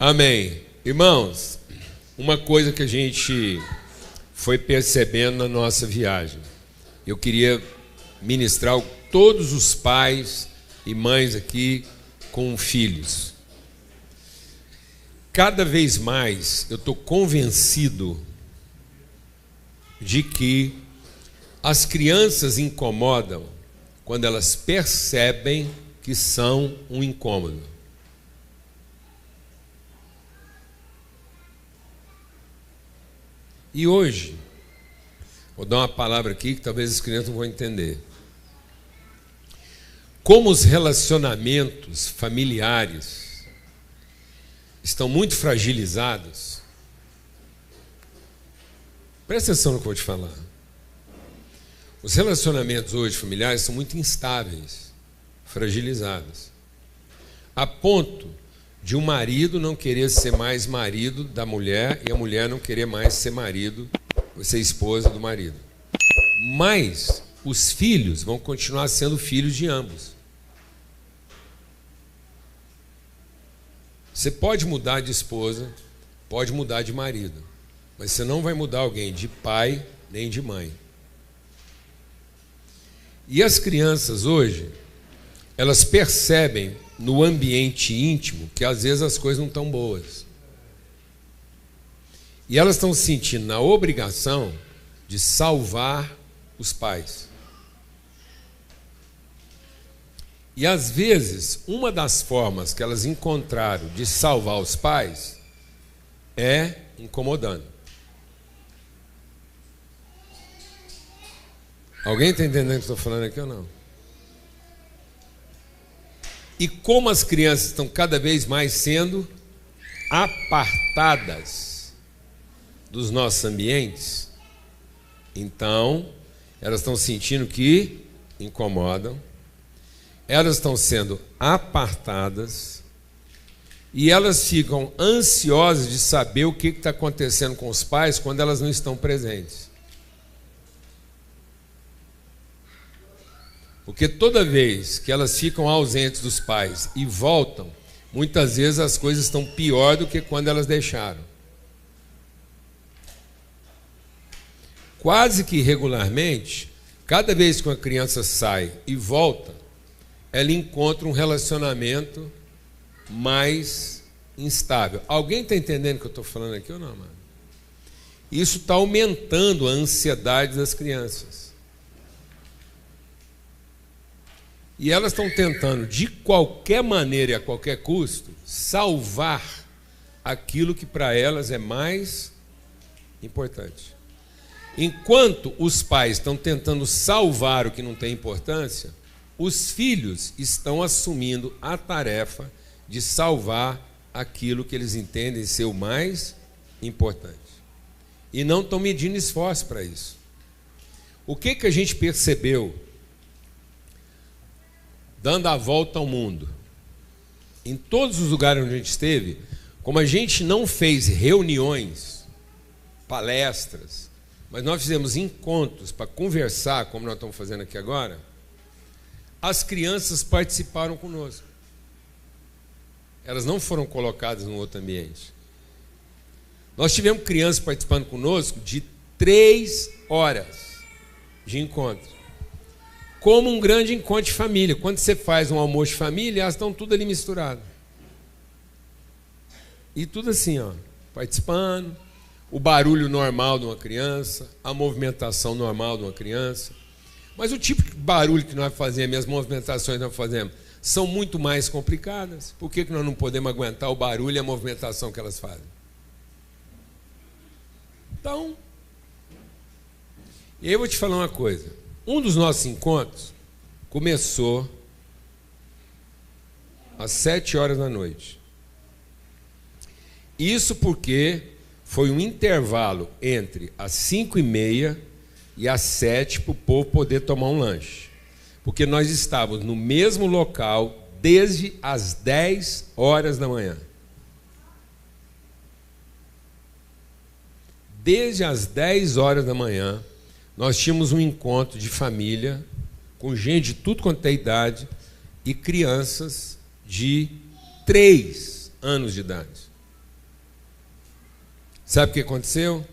Amém. Irmãos, uma coisa que a gente foi percebendo na nossa viagem, eu queria ministrar todos os pais e mães aqui com filhos. Cada vez mais eu estou convencido de que as crianças incomodam quando elas percebem que são um incômodo. E hoje, vou dar uma palavra aqui que talvez as crianças não vão entender. Como os relacionamentos familiares estão muito fragilizados, presta atenção no que eu vou te falar. Os relacionamentos hoje familiares são muito instáveis, fragilizados, a ponto de um marido não querer ser mais marido da mulher e a mulher não querer mais ser esposa do marido. Mas os filhos vão continuar sendo filhos de ambos. Você pode mudar de esposa, pode mudar de marido, mas você não vai mudar alguém de pai nem de mãe. E as crianças hoje, elas percebem no ambiente íntimo que às vezes as coisas não estão boas. E elas estão se sentindo na obrigação de salvar os pais. E às vezes, uma das formas que elas encontraram de salvar os pais é incomodando. Alguém está entendendo o que eu estou falando aqui ou não? E como as crianças estão cada vez mais sendo apartadas dos nossos ambientes, então elas estão sentindo que incomodam, elas estão sendo apartadas e elas ficam ansiosas de saber o que está acontecendo com os pais quando elas não estão presentes. Porque toda vez que elas ficam ausentes dos pais e voltam, muitas vezes as coisas estão pior do que quando elas deixaram. Quase que regularmente, cada vez que uma criança sai e volta, ela encontra um relacionamento mais instável. Alguém está entendendo o que eu estou falando aqui ou não, mano? Isso está aumentando a ansiedade das crianças. E elas estão tentando, de qualquer maneira e a qualquer custo, salvar aquilo que para elas é mais importante. Enquanto os pais estão tentando salvar o que não tem importância, os filhos estão assumindo a tarefa de salvar aquilo que eles entendem ser o mais importante. E não estão medindo esforço para isso. O que a gente percebeu dando a volta ao mundo? Em todos os lugares onde a gente esteve, como a gente não fez reuniões, palestras, mas nós fizemos encontros para conversar, como nós estamos fazendo aqui agora, as crianças participaram conosco. Elas não foram colocadas em outro ambiente. Nós tivemos crianças participando conosco de 3 horas de encontro. Como um grande encontro de família. Quando você faz um almoço de família, elas estão tudo ali misturadas. E tudo assim, ó, participando, o barulho normal de uma criança, a movimentação normal de uma criança. Mas o tipo de barulho que nós fazemos e as movimentações que nós fazemos são muito mais complicadas. Por que nós não podemos aguentar o barulho e a movimentação que elas fazem? Então, e aí eu vou te falar uma coisa. Um dos nossos encontros começou às 7 horas da noite. Isso porque foi um intervalo entre as 5h30 e às 7 para o povo poder tomar um lanche. Porque nós estávamos no mesmo local desde as 10 horas da manhã. Desde as 10 horas da manhã, nós tínhamos um encontro de família com gente de tudo quanto é idade e crianças de 3 anos de idade. Sabe o que aconteceu?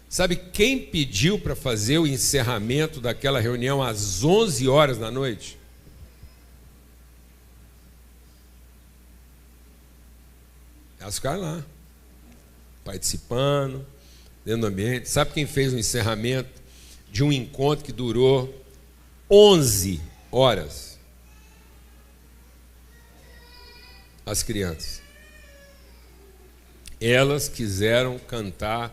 Sabe quem pediu para fazer o encerramento daquela reunião às 11 horas da noite? Elas ficaram lá, participando, dentro do ambiente. Sabe quem fez o encerramento de um encontro que durou 11 horas? As crianças. Elas quiseram cantar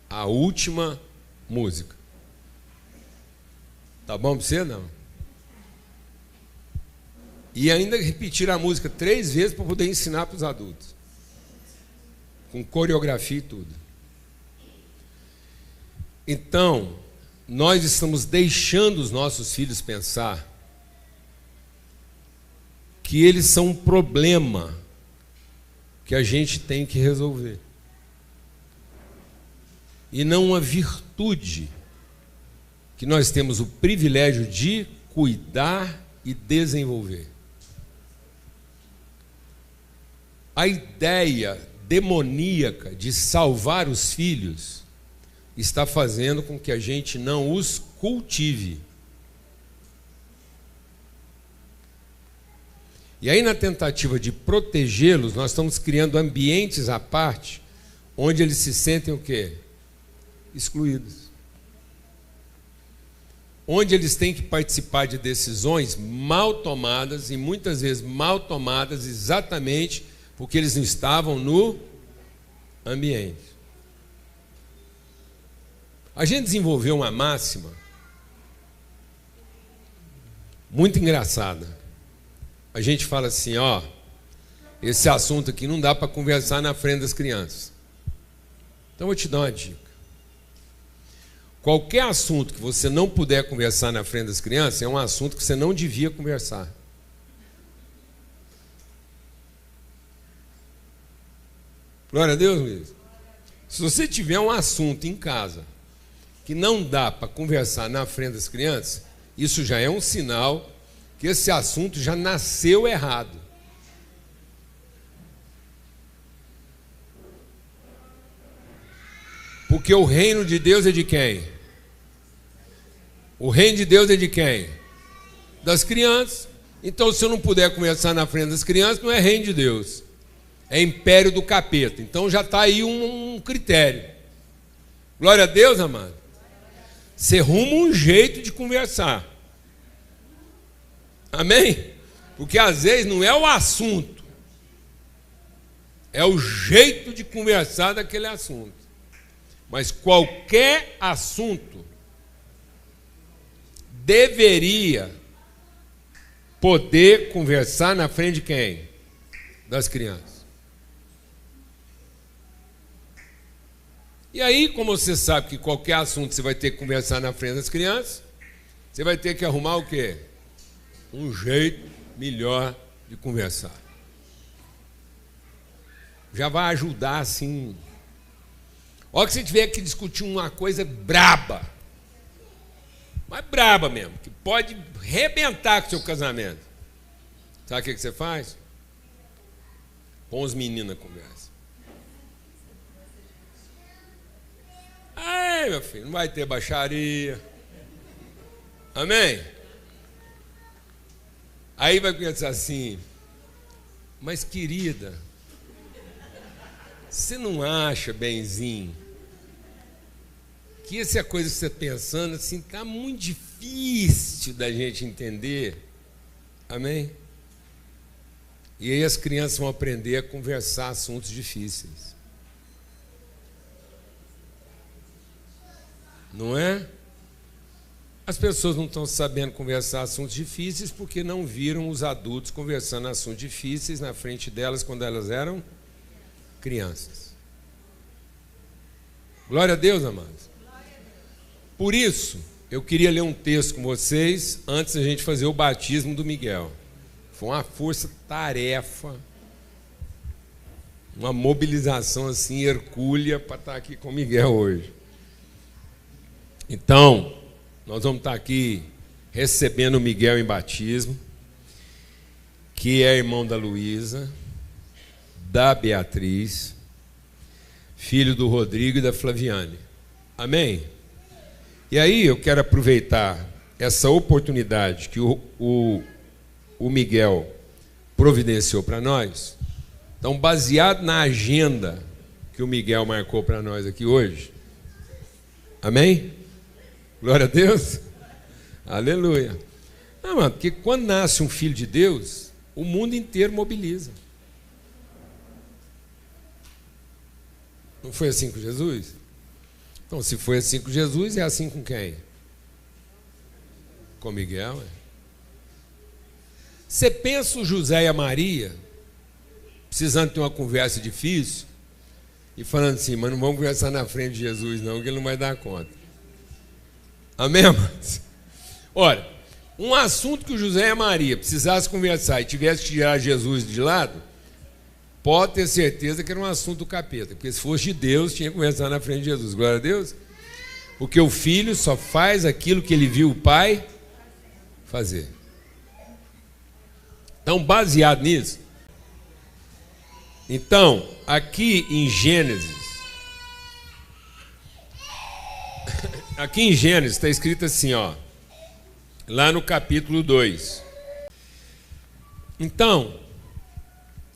a última música. Tá bom para você? Não. E ainda repetir a música 3 vezes para poder ensinar para os adultos. Com coreografia e tudo. Então, nós estamos deixando os nossos filhos pensar que eles são um problema que a gente tem que resolver. E não uma virtude que nós temos o privilégio de cuidar e desenvolver. A ideia demoníaca de salvar os filhos está fazendo com que a gente não os cultive. E aí, na tentativa de protegê-los, nós estamos criando ambientes à parte, onde eles se sentem o quê? Excluídos. Onde eles têm que participar de decisões mal tomadas, e muitas vezes mal tomadas exatamente porque eles não estavam no ambiente. A gente desenvolveu uma máxima muito engraçada. A gente fala assim, ó, esse assunto aqui não dá para conversar na frente das crianças. Então eu vou te dar uma dica. Qualquer assunto que você não puder conversar na frente das crianças é um assunto que você não devia conversar. Glória a Deus, Luiz. Se você tiver um assunto em casa que não dá para conversar na frente das crianças, isso já é um sinal que esse assunto já nasceu errado. Porque o reino de Deus é de quem? O reino de Deus é de quem? Das crianças. Então, se eu não puder conversar na frente das crianças, não é reino de Deus. É império do capeta. Então já está aí um critério. Glória a Deus, amado. Você arruma um jeito de conversar. Amém? Porque às vezes não é o assunto, é o jeito de conversar daquele assunto. Mas qualquer assunto deveria poder conversar na frente de quem? Das crianças. E aí, como você sabe que qualquer assunto você vai ter que conversar na frente das crianças, você vai ter que arrumar o quê? Um jeito melhor de conversar. Já vai ajudar assim. Olha que você tiver que discutir uma coisa braba, mas braba mesmo, que pode arrebentar com o seu casamento. Sabe o que você faz? Põe os meninos na conversa. Ai, meu filho, não vai ter baixaria. Amém? Aí vai pensar assim, mas querida, você não acha, benzinho, que essa é a coisa que você está pensando, assim, está muito difícil da gente entender? Amém? E aí as crianças vão aprender a conversar assuntos difíceis. Não é? As pessoas não estão sabendo conversar assuntos difíceis porque não viram os adultos conversando assuntos difíceis na frente delas quando elas eram crianças. Glória a Deus, amados. Por isso, eu queria ler um texto com vocês antes da gente fazer o batismo do Miguel. Foi uma força-tarefa, uma mobilização assim hercúlea para estar aqui com o Miguel hoje. Então, nós vamos estar aqui recebendo o Miguel em batismo, que é irmão da Luísa, da Beatriz, filho do Rodrigo e da Flaviane. Amém? E aí eu quero aproveitar essa oportunidade que o Miguel providenciou para nós. Então, baseado na agenda que o Miguel marcou para nós aqui hoje. Amém? Glória a Deus. Aleluia. Não, mano, porque quando nasce um filho de Deus, o mundo inteiro mobiliza. Não foi assim com Jesus? Então, se foi assim com Jesus, é assim com quem? Com Miguel, é? Você pensa o José e a Maria precisando ter uma conversa difícil e falando assim, mas não vamos conversar na frente de Jesus não, que ele não vai dar conta. Amém, amados? Olha, um assunto que o José e a Maria precisassem conversar e tivesse que tirar Jesus de lado, pode ter certeza que era um assunto do capeta, porque se fosse de Deus, tinha que conversar na frente de Jesus. Glória a Deus. Porque o filho só faz aquilo que ele viu o pai fazer. Então, baseado nisso, então, aqui em Gênesis está escrito assim, ó, lá no capítulo 2. Então,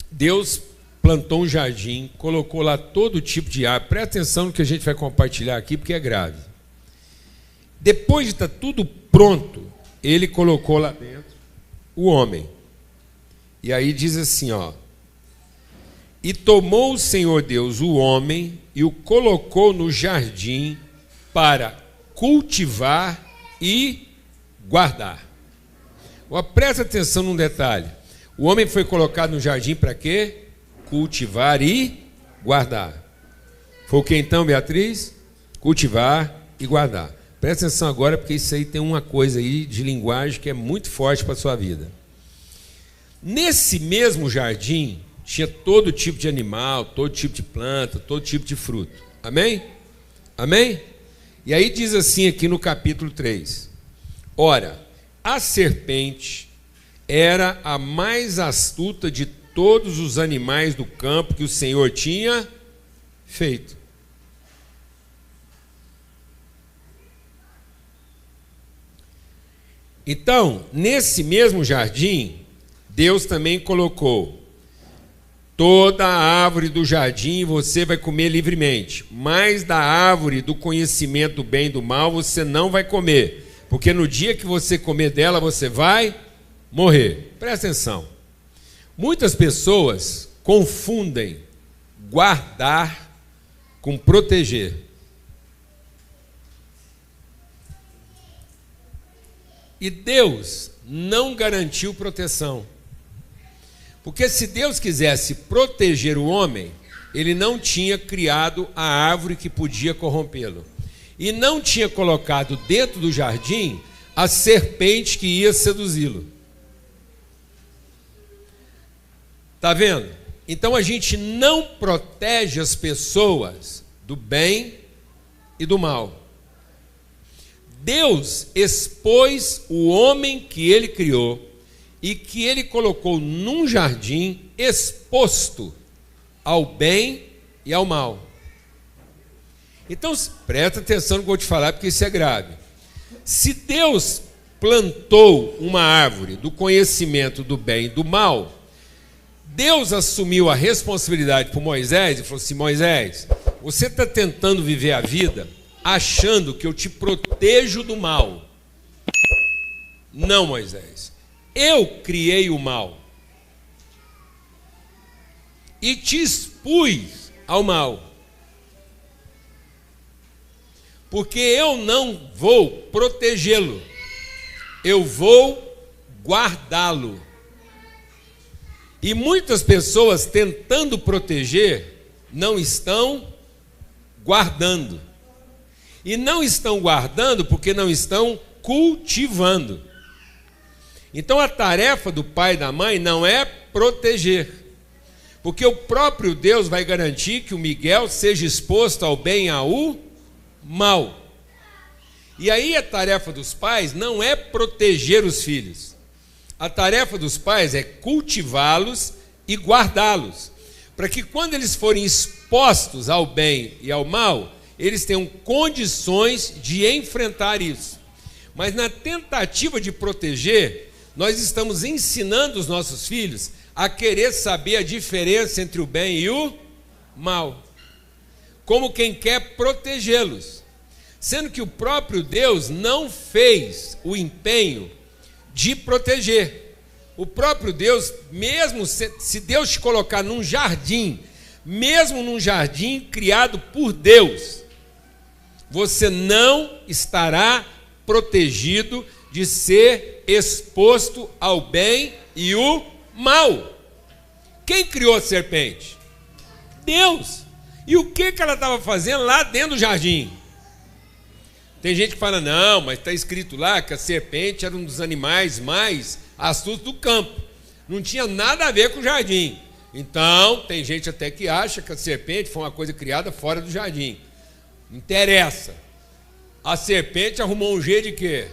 Deus plantou um jardim, colocou lá todo tipo de árvore. Presta atenção no que a gente vai compartilhar aqui, porque é grave. Depois de estar tudo pronto, ele colocou lá dentro o homem. E aí diz assim, ó: e tomou o Senhor Deus o homem e o colocou no jardim para cultivar e guardar. Presta atenção num detalhe. O homem foi colocado no jardim para quê? Cultivar e guardar. Foi o que então, Beatriz? Cultivar e guardar. Presta atenção agora, porque isso aí tem uma coisa aí de linguagem que é muito forte para a sua vida. Nesse mesmo jardim tinha todo tipo de animal, todo tipo de planta, todo tipo de fruto. Amém? Amém? E aí diz assim aqui no capítulo 3. Ora, a serpente era a mais astuta de todos os animais do campo que o Senhor tinha feito. Então, nesse mesmo jardim, Deus também colocou: toda a árvore do jardim você vai comer livremente, mas da árvore do conhecimento do bem e do mal você não vai comer, porque no dia que você comer dela você vai morrer. Presta atenção. Muitas pessoas confundem guardar com proteger. E Deus não garantiu proteção. Porque se Deus quisesse proteger o homem, ele não tinha criado a árvore que podia corrompê-lo. E não tinha colocado dentro do jardim a serpente que ia seduzi-lo. Está vendo? Então a gente não protege as pessoas do bem e do mal. Deus expôs o homem que ele criou e que ele colocou num jardim exposto ao bem e ao mal. Então, presta atenção no que eu vou te falar, porque isso é grave. Se Deus plantou uma árvore do conhecimento do bem e do mal, Deus assumiu a responsabilidade por Moisés e falou assim: Moisés, você está tentando viver a vida achando que eu te protejo do mal. Não, Moisés. Eu criei o mal e te expus ao mal, porque eu não vou protegê-lo, eu vou guardá-lo. E muitas pessoas tentando proteger não estão guardando. E não estão guardando porque não estão cultivando. Então a tarefa do pai e da mãe não é proteger, porque o próprio Deus vai garantir que o Miguel seja exposto ao bem e ao mal. E aí a tarefa dos pais não é proteger os filhos. A tarefa dos pais é cultivá-los e guardá-los. para que quando eles forem expostos ao bem e ao mal, eles tenham condições de enfrentar isso. Mas na tentativa de proteger, nós estamos ensinando os nossos filhos a querer saber a diferença entre o bem e o mal, como quem quer protegê-los, sendo que o próprio Deus não fez o empenho de proteger. O próprio Deus, mesmo se Deus te colocar num jardim, mesmo num jardim criado por Deus, você não estará protegido de ser exposto ao bem e o mal. Quem criou a serpente? Deus. E o que ela estava fazendo lá dentro do jardim? Tem gente que fala, não, mas está escrito lá que a serpente era um dos animais mais astutos do campo. Não tinha nada a ver com o jardim. Então, tem gente até que acha que a serpente foi uma coisa criada fora do jardim. Não interessa. A serpente arrumou um jeito de quê?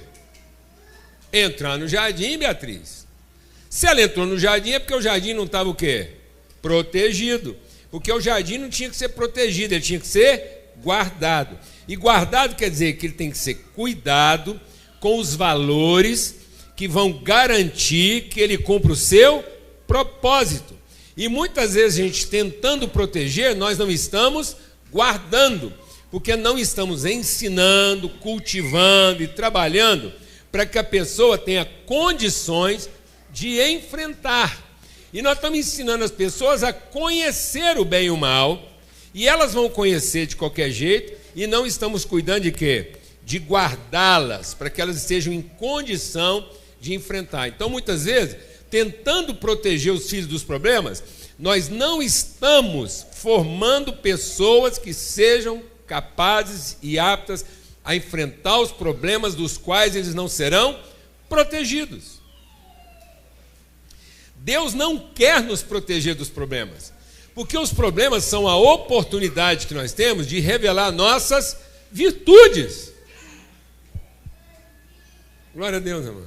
Entrar no jardim, Beatriz. Se ela entrou no jardim é porque o jardim não estava o quê? Protegido. Porque o jardim não tinha que ser protegido, ele tinha que ser guardado. E guardado quer dizer que ele tem que ser cuidado com os valores que vão garantir que ele cumpra o seu propósito. E muitas vezes a gente tentando proteger, nós não estamos guardando, porque não estamos ensinando, cultivando e trabalhando para que a pessoa tenha condições de enfrentar. E nós estamos ensinando as pessoas a conhecer o bem e o mal, e elas vão conhecer de qualquer jeito, e não estamos cuidando de quê? De guardá-las, para que elas estejam em condição de enfrentar. Então, muitas vezes, tentando proteger os filhos dos problemas, nós não estamos formando pessoas que sejam capazes e aptas a enfrentar os problemas dos quais eles não serão protegidos. Deus não quer nos proteger dos problemas, porque os problemas são a oportunidade que nós temos de revelar nossas virtudes. Glória a Deus, irmão.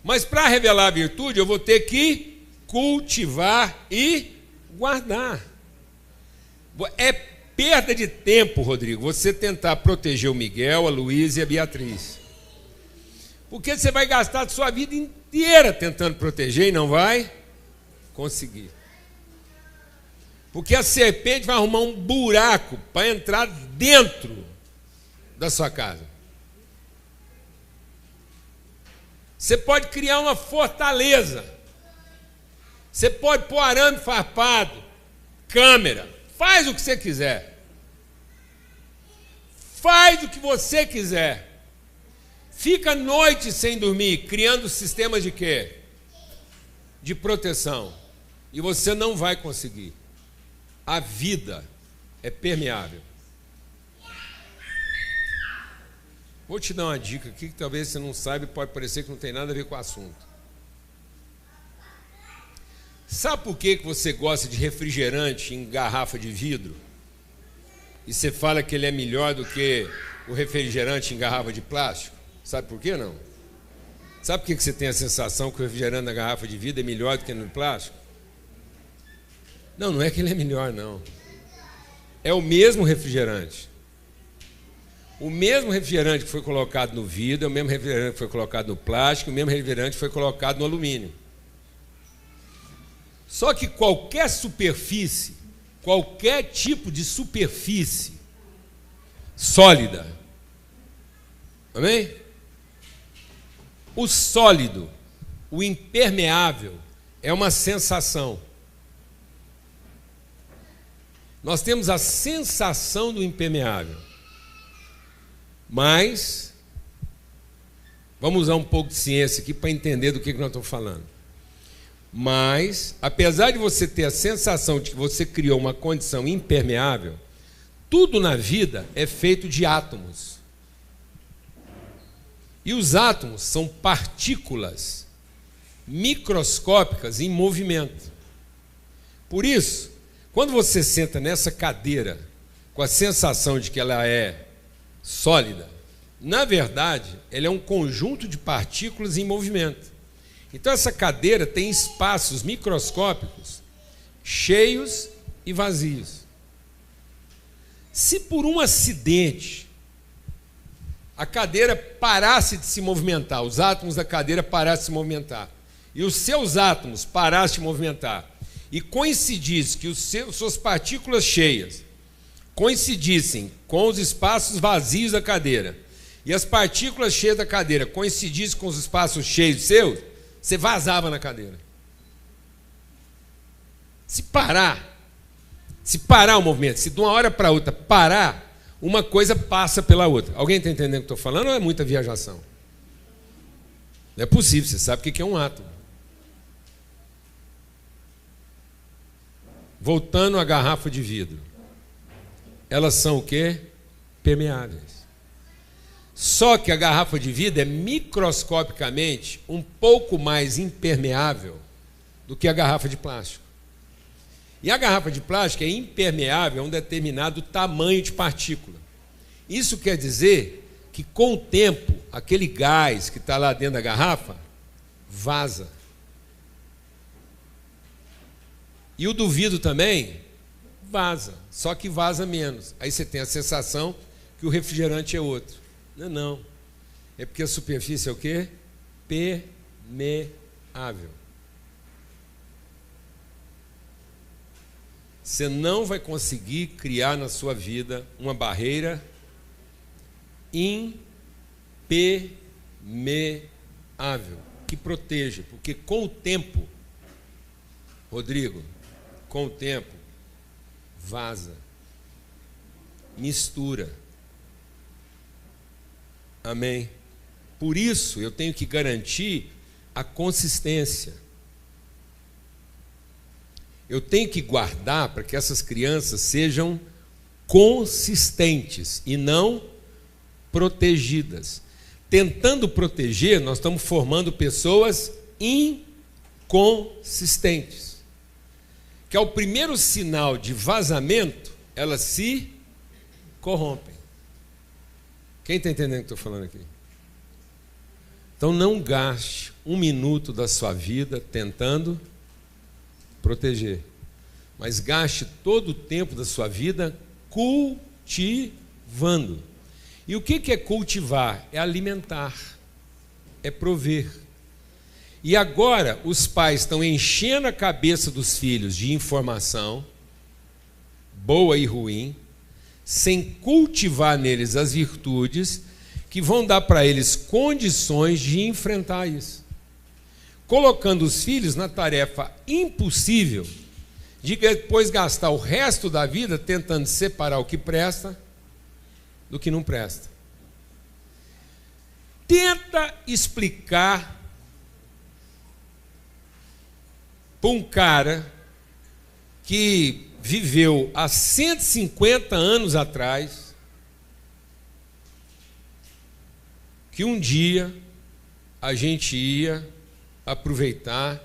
Mas para revelar a virtude, eu vou ter que cultivar e guardar. É perda de tempo, Rodrigo, você tentar proteger o Miguel, a Luísa e a Beatriz. Porque você vai gastar a sua vida inteira tentando proteger e não vai conseguir. Porque a serpente vai arrumar um buraco para entrar dentro da sua casa. Você pode criar uma fortaleza. Você pode pôr arame farpado, câmera, faz o que você quiser. Faz o que você quiser. Fica noite sem dormir, criando sistemas de quê? De proteção. E você não vai conseguir. A vida é permeável. Vou te dar uma dica aqui que talvez você não saiba e pode parecer que não tem nada a ver com o assunto. Sabe por que você gosta de refrigerante em garrafa de vidro? E você fala que ele é melhor do que o refrigerante em garrafa de plástico? Sabe por que não? Sabe por que você tem a sensação que o refrigerante na garrafa de vidro é melhor do que no plástico? Não, não é que ele é melhor, não. É o mesmo refrigerante. O mesmo refrigerante que foi colocado no vidro, é o mesmo refrigerante que foi colocado no plástico, o mesmo refrigerante que foi colocado no alumínio. Só que qualquer superfície, qualquer tipo de superfície sólida, amém? O sólido, o impermeável, é uma sensação. Nós temos a sensação do impermeável. Mas, vamos usar um pouco de ciência aqui para entender do que nós estamos falando. Mas, apesar de você ter a sensação de que você criou uma condição impermeável, tudo na vida é feito de átomos. E os átomos são partículas microscópicas em movimento. Por isso, quando você senta nessa cadeira com a sensação de que ela é sólida, na verdade, ela é um conjunto de partículas em movimento. Então essa cadeira tem espaços microscópicos cheios e vazios. Se por um acidente a cadeira parasse de se movimentar, os átomos da cadeira parassem de se movimentar, e os seus átomos parassem de movimentar, e coincidisse que suas partículas cheias coincidissem com os espaços vazios da cadeira, e as partículas cheias da cadeira coincidissem com os espaços cheios seus, você vazava na cadeira. Se parar o movimento, se de uma hora para outra parar, uma coisa passa pela outra. Alguém está entendendo o que estou falando ou é muita viajação? Não é possível, você sabe o que é um átomo. Voltando à garrafa de vidro. Elas são o quê? Permeáveis. Só que a garrafa de vidro é microscopicamente um pouco mais impermeável do que a garrafa de plástico. E a garrafa de plástico é impermeável a um determinado tamanho de partícula. Isso quer dizer que, com o tempo, aquele gás que está lá dentro da garrafa vaza. E o do vidro também vaza, só que vaza menos. Aí você tem a sensação que o refrigerante é outro. Não. É porque a superfície é o quê? Permeável. Você não vai conseguir criar na sua vida uma barreira impermeável que proteja, porque com o tempo, Rodrigo, com o tempo, vaza, mistura. Amém? Por isso eu tenho que garantir a consistência. Eu tenho que guardar para que essas crianças sejam consistentes e não protegidas. Tentando proteger, nós estamos formando pessoas inconsistentes. Que é o primeiro sinal de vazamento, elas se corrompem. Quem está entendendo o que eu estou falando aqui? Então não gaste um minuto da sua vida tentando proteger, mas gaste todo o tempo da sua vida cultivando. E o que é cultivar? É alimentar, é prover. E agora os pais estão enchendo a cabeça dos filhos de informação, boa e ruim, sem cultivar neles as virtudes que vão dar para eles condições de enfrentar isso. Colocando os filhos na tarefa impossível de depois gastar o resto da vida tentando separar o que presta do que não presta. Tenta explicar para um cara que viveu há 150 anos atrás que um dia a gente ia aproveitar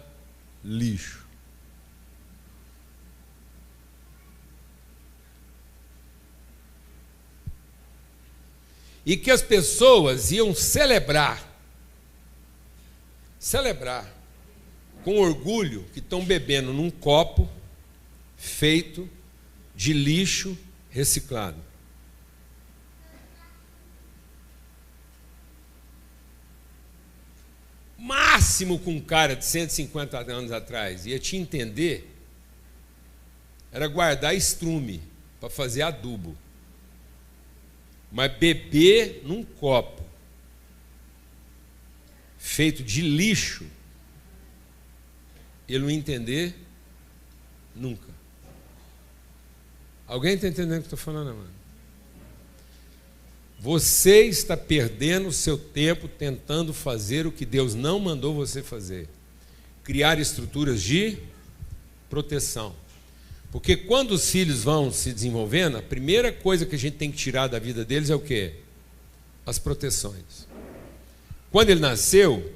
lixo. E que as pessoas iam celebrar com orgulho que estão bebendo num copo feito de lixo reciclado. Máximo com um cara de 150 anos atrás ia te entender era guardar estrume para fazer adubo. Mas beber num copo feito de lixo, ele não entender nunca. Alguém está entendendo o que eu estou falando, mano? Você está perdendo o seu tempo tentando fazer o que Deus não mandou você fazer. Criar estruturas de proteção. Porque quando os filhos vão se desenvolvendo, a primeira coisa que a gente tem que tirar da vida deles é o quê? As proteções. Quando ele nasceu,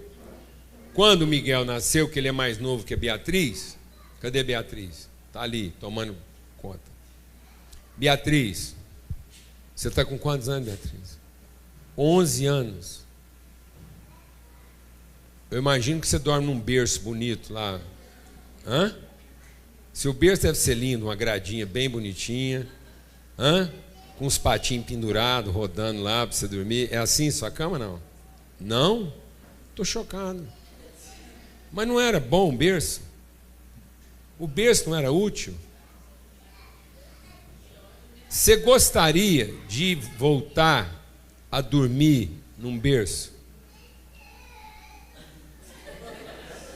quando o Miguel nasceu, que ele é mais novo que a Beatriz, cadê a Beatriz? Está ali, tomando conta. Beatriz, você está com quantos anos, Beatriz? 11 anos. Eu imagino que você dorme num berço bonito lá. Hã? Seu berço deve ser lindo, uma gradinha bem bonitinha, com os patinhos pendurados, rodando lá para você dormir. É assim sua cama, não? Não? Estou chocado. Mas não era bom o berço? O berço não era útil? Você gostaria de voltar a dormir num berço?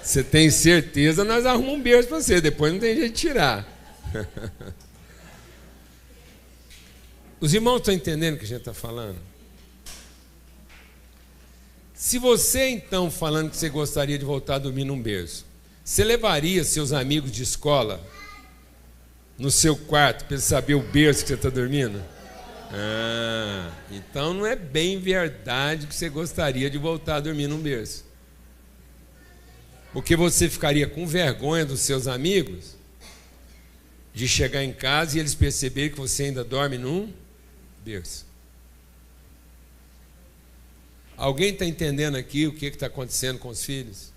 Você tem certeza, nós arrumamos um berço para você, depois não tem jeito de tirar. Os irmãos estão entendendo o que a gente está falando? Se você então, falando que você gostaria de voltar a dormir num berço, você levaria seus amigos de escola no seu quarto para eles saber o berço que você está dormindo? Então não é bem verdade que você gostaria de voltar a dormir num berço. Porque você ficaria com vergonha dos seus amigos de chegar em casa e eles perceberem que você ainda dorme num berço. Alguém está entendendo aqui o que está acontecendo com os filhos?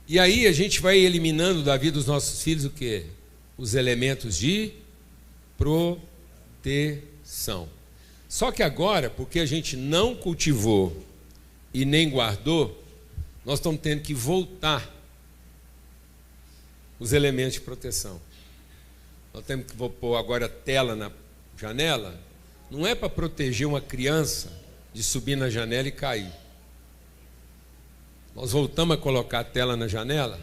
E aí a gente vai eliminando da vida dos nossos filhos o quê? Os elementos de proteção. Só que agora, porque a gente não cultivou e nem guardou, nós estamos tendo que voltar os elementos de proteção. Nós temos que pôr agora tela na janela, não é para proteger uma criança de subir na janela e cair. Nós voltamos a colocar a tela na janela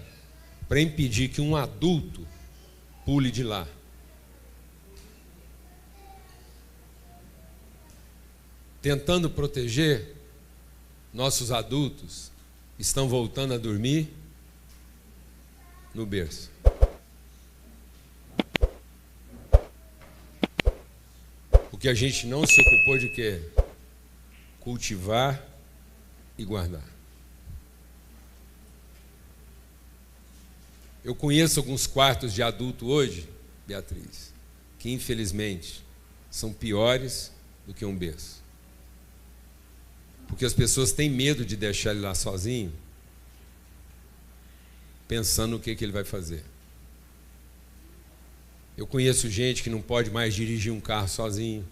para impedir que um adulto pule de lá. Tentando proteger, nossos adultos estão voltando a dormir no berço. Porque a gente não se ocupou de quê? Cultivar e guardar. Eu conheço alguns quartos de adulto hoje, Beatriz, que infelizmente são piores do que um berço. Porque as pessoas têm medo de deixar ele lá sozinho, pensando no que ele vai fazer. Eu conheço gente que não pode mais dirigir um carro sozinho,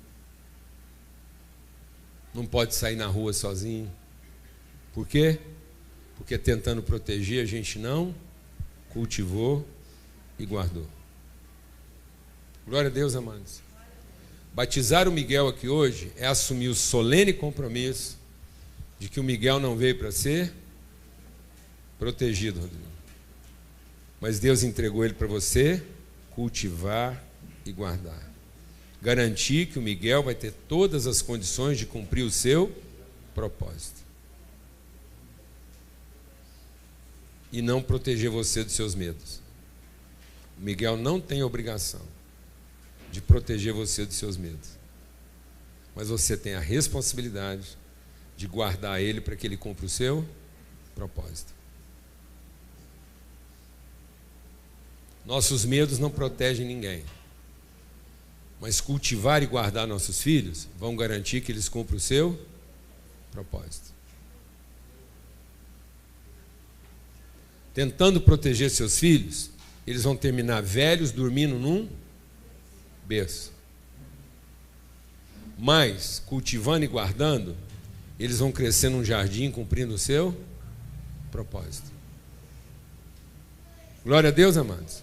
não pode sair na rua sozinho. Por quê? Porque tentando proteger a gente não cultivou e guardou. Glória a Deus, amados. Batizar o Miguel aqui hoje é assumir o solene compromisso de que o Miguel não veio para ser protegido, Rodrigo. Mas Deus entregou ele para você cultivar e guardar. Garantir que o Miguel vai ter todas as condições de cumprir o seu propósito. E não proteger você dos seus medos. O Miguel não tem obrigação de proteger você dos seus medos. Mas você tem a responsabilidade de guardar ele para que ele cumpra o seu propósito. Nossos medos não protegem ninguém. Mas cultivar e guardar nossos filhos vão garantir que eles cumpram o seu propósito. Tentando proteger seus filhos, eles vão terminar velhos dormindo num berço. Mas, cultivando e guardando, eles vão crescer num jardim cumprindo o seu propósito. Glória a Deus, amados.